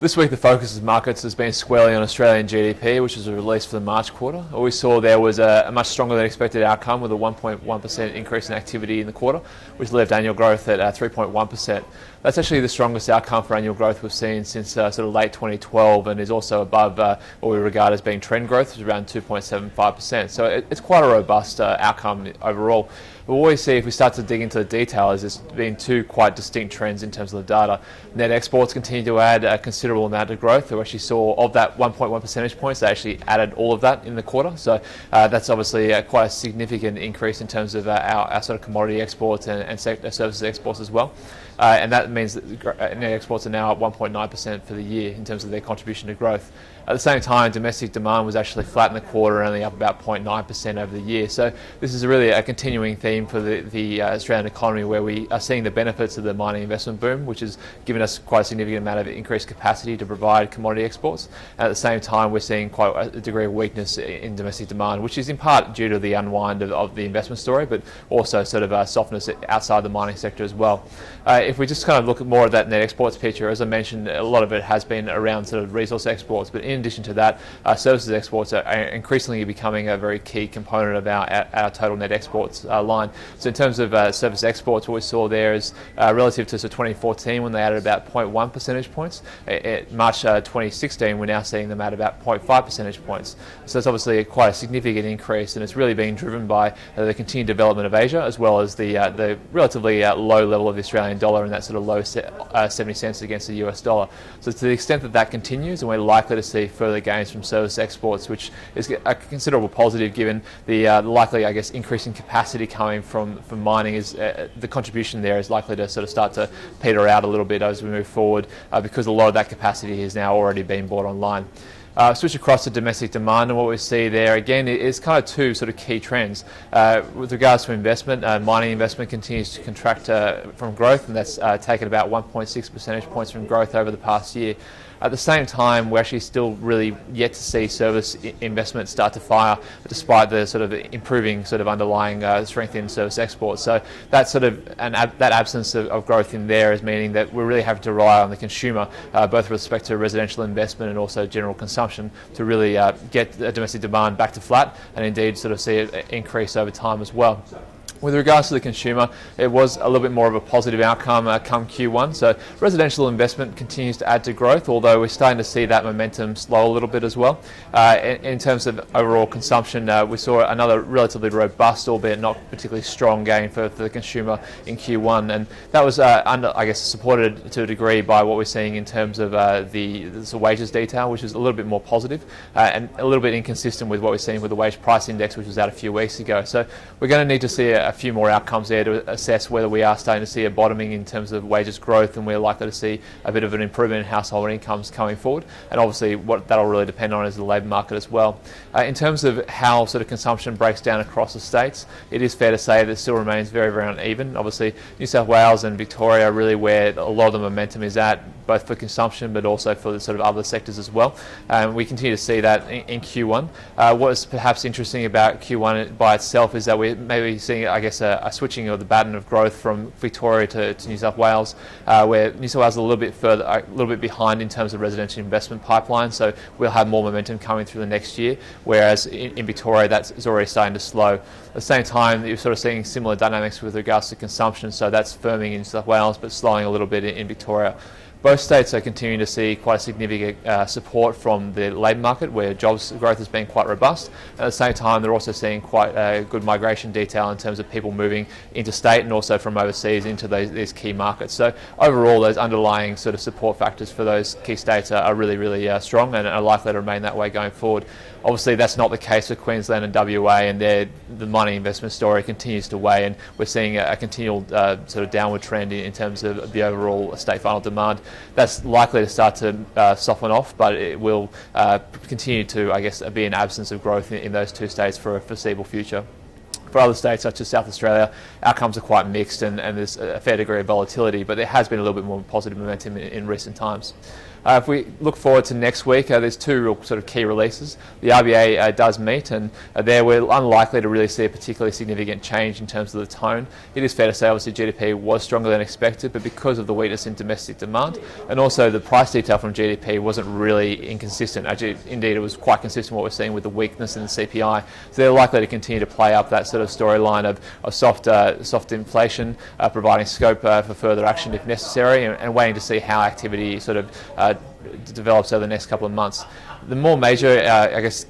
This week, the focus of markets has been squarely on Australian GDP, which was released for the March quarter. What we saw there was a much stronger than expected outcome with a 1.1% increase in activity in the quarter, which left annual growth at 3.1%. That's actually the strongest outcome for annual growth we've seen since sort of late 2012, and is also above what we regard as being trend growth, which is around 2.75%. So it's quite a robust outcome overall. But what we see if we start to dig into the detail is there's been two quite distinct trends in terms of the data. Net exports continue to add a considerable amount of growth. We actually saw of that 1.1 percentage points, they actually added all of that in the quarter. So that's obviously quite a significant increase in terms of our sort of commodity exports and services exports as well. And that means that net exports are now at 1.9% for the year in terms of their contribution to growth. At the same time, domestic demand was actually flat in the quarter, only up about 0.9% over the year. So this is really a continuing theme for the Australian economy, where we are seeing the benefits of the mining investment boom, which has given us quite a significant amount of increased capacity to provide commodity exports. And at the same time, we're seeing quite a degree of weakness in domestic demand, which is in part due to the unwind of the investment story, but also sort of softness outside the mining sector as well. If we just kind of look at more of that net exports picture, as I mentioned, a lot of it has been around sort of resource exports, but in addition to that, services exports are increasingly becoming a very key component of our total net exports line. So in terms of service exports, what we saw there is relative to 2014, when they added about 0.1 percentage points. At March 2016, we're now seeing them at about 0.5 percentage points. So it's obviously quite a significant increase, and it's really being driven by the continued development of Asia, as well as the relatively low level of the Australian dollar, and that sort of low 70 cents against the US dollar. So to the extent that that continues, and we're likely to see further gains from service exports, which is a considerable positive given the likely, I guess, increasing capacity coming from mining, is the contribution there is likely to sort of start to peter out a little bit as we move forward, because a lot of that capacity has now already been brought online. Switch across to domestic demand, and what we see there again is kind of two sort of key trends. With regards to investment, mining investment continues to contract from growth, and that's taken about 1.6 percentage points from growth over the past year. At the same time, we're actually still really yet to see service investment start to fire, despite the sort of improving sort of underlying strength in service exports. So that sort of that absence of growth in there is meaning that we're really having to rely on the consumer, both with respect to residential investment and also general consumption, to really get domestic demand back to flat, and indeed sort of see it increase over time as well. With regards to the consumer, it was a little bit more of a positive outcome come Q1. So residential investment continues to add to growth, although we're starting to see that momentum slow a little bit as well. In terms of overall consumption, we saw another relatively robust, albeit not particularly strong, gain for the consumer in Q1, and that was I guess supported to a degree by what we're seeing in terms of the wages detail, which is a little bit more positive, and a little bit inconsistent with what we're seeing with the wage price index, which was out a few weeks ago. So we're going to need to see a few more outcomes there to assess whether we are starting to see a bottoming in terms of wages growth, and we're likely to see a bit of an improvement in household incomes coming forward. And obviously what that'll really depend on is the labour market as well. In terms of how sort of consumption breaks down across the states, it is fair to say that it still remains very, very uneven. Obviously New South Wales and Victoria are really where a lot of the momentum is at, both for consumption but also for the sort of other sectors as well. We continue to see that in Q1. What is perhaps interesting about Q1 by itself is that we're maybe seeing, I guess, a switching of the baton of growth from Victoria to New South Wales, where New South Wales is a little bit behind in terms of residential investment pipeline, so we'll have more momentum coming through the next year, whereas in Victoria that's already starting to slow. At the same time, you're sort of seeing similar dynamics with regards to consumption, so that's firming in New South Wales but slowing a little bit in Victoria. Both states are continuing to see quite a significant support from the labour market, where jobs growth has been quite robust. At the same time, they're also seeing quite a good migration detail in terms of people moving interstate and also from overseas into these key markets. So overall, those underlying sort of support factors for those key states are really, really strong, and are likely to remain that way going forward. Obviously, that's not the case for Queensland and WA, and the mining investment story continues to weigh, and we're seeing a continual sort of downward trend in terms of the overall state final demand. That's likely to start to soften off, but it will continue to, I guess, be an absence of growth in those two states for a foreseeable future. For other states such as South Australia, outcomes are quite mixed, and there's a fair degree of volatility, but there has been a little bit more positive momentum in recent times. If we look forward to next week, there's two real sort of key releases. The RBA does meet, and there we're unlikely to really see a particularly significant change in terms of the tone. It is fair to say, obviously, GDP was stronger than expected, but because of the weakness in domestic demand, and also the price detail from GDP wasn't really inconsistent. Actually, indeed, it was quite consistent with what we're seeing with the weakness in the CPI. So they're likely to continue to play up that sort of storyline of soft inflation, providing scope for further action if necessary, and waiting to see how activity sort of develops over the next couple of months. The more major,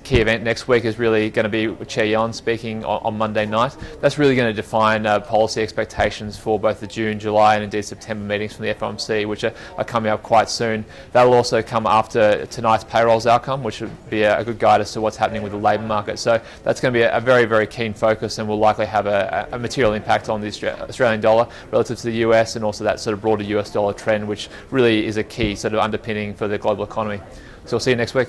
key event next week is really going to be Chair Yellen speaking on Monday night. That's really going to define policy expectations for both the June, July, and indeed September meetings from the FOMC, which are coming up quite soon. That will also come after tonight's payrolls outcome, which would be a good guide as to what's happening with the labour market. So that's going to be a very, very keen focus, and will likely have a material impact on the Australian dollar relative to the US, and also that sort of broader US dollar trend, which really is a key sort of underpinning for the global economy. So we'll see you next week.